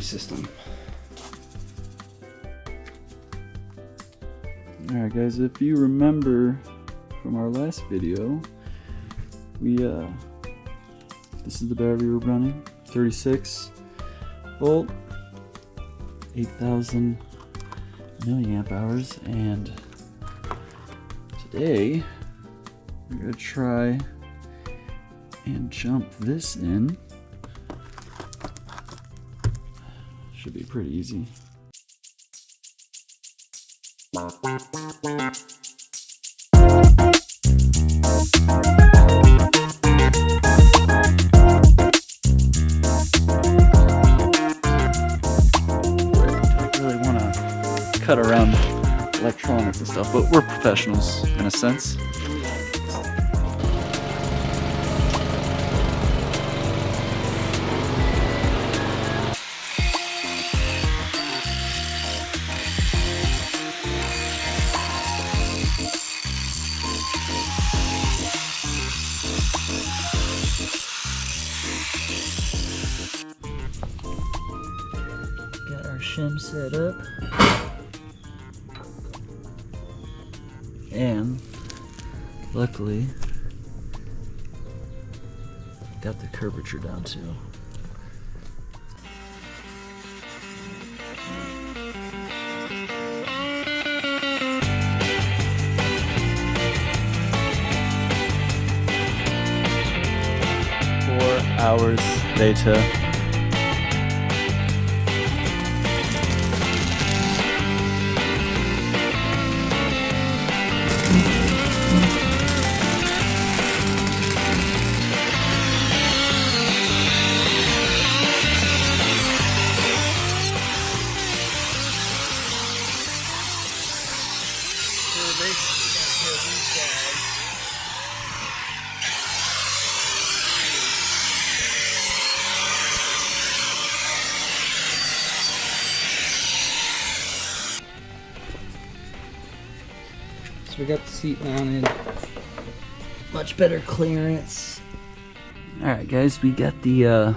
system. Alright guys, if you remember from our last video, this is the battery we're running, 36 volt, 8,000 milliamp hours, and today we're going to try and jump this in. Should be pretty easy. Cut around electronics and stuff, but we're professionals in a sense. Got our shim set up. And luckily got the curvature down too. Hours later. So we got the seat mounted, much better clearance. Alright guys, we got the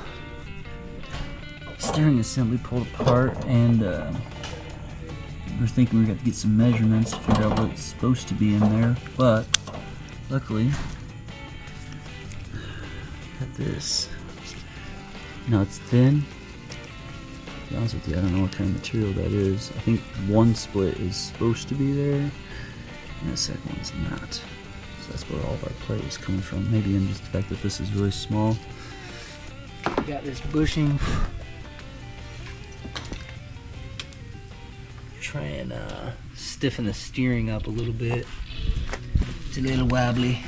steering assembly pulled apart, and we're thinking we're going to get some measurements to figure out what's supposed to be in there, but luckily got this. Now it's thin. To be honest with you, I don't know what kind of material that is. I think one split is supposed to be there, and the second one's not. So that's where all of our play is coming from. Maybe in just the fact that this is really small. We got this bushing. Try and stiffen the steering up a little bit. It's a little wobbly.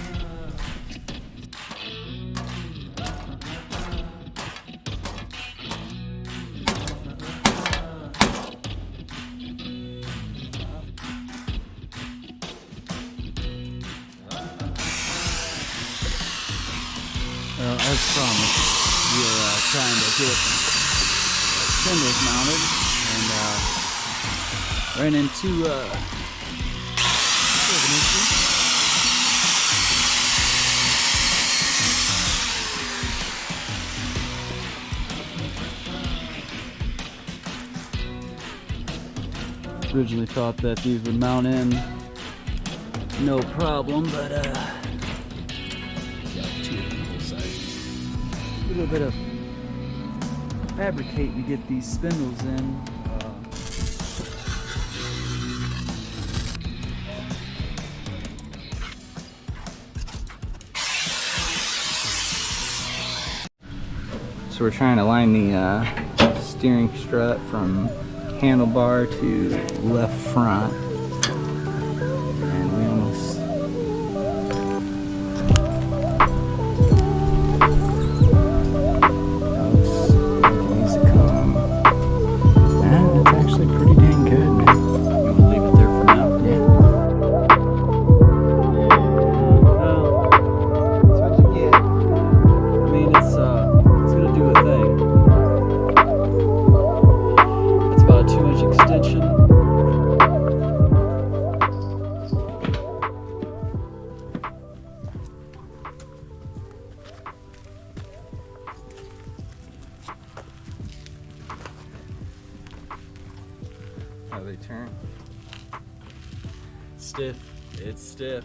Well, as promised, we are trying to get spindles mounted, and ran into an issue. Originally thought that these would mount in no problem, but a little bit of fabricating to get these spindles in. So we're trying to line the steering strut from handlebar to left front, and we almost it's actually pretty dang good, man. You want to leave it there for now? Yeah. That's what you get. I mean, it's gonna do a thing. It's about a 2-inch extension. how they turn. Stiff. It's stiff.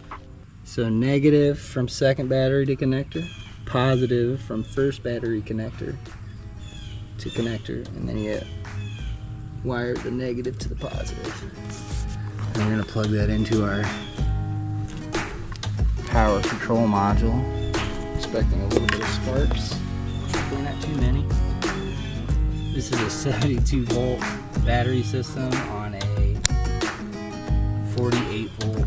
So negative from second battery to connector, positive from first battery connector to connector, and then you wire the negative to the positive. And we're gonna plug that into our power control module. Expecting a little bit of sparks, hopefully not too many. This is a 72 volt battery system on a 48 volt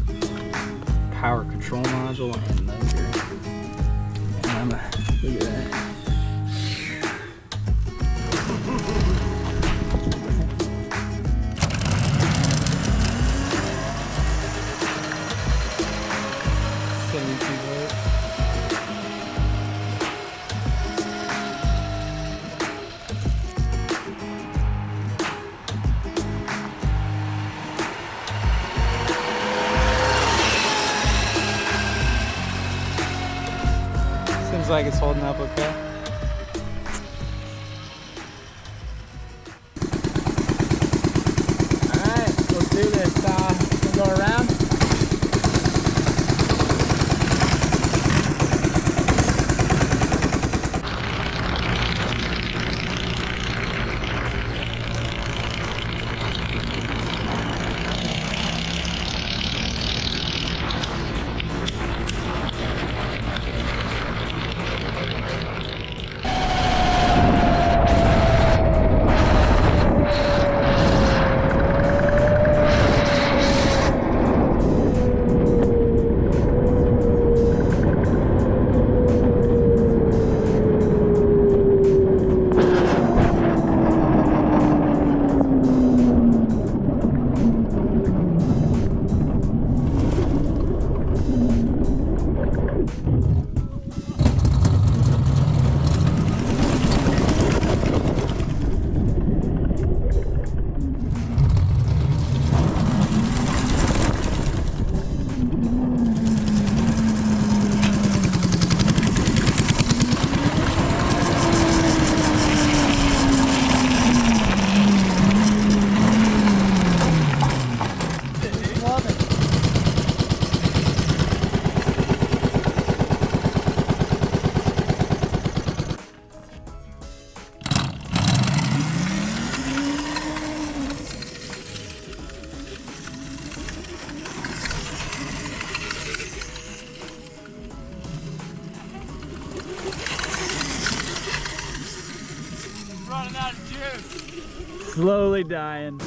power control module and motor. And look at that. Seems like it's holding up okay. Alright, let's do this. We'll go around. Slowly dying.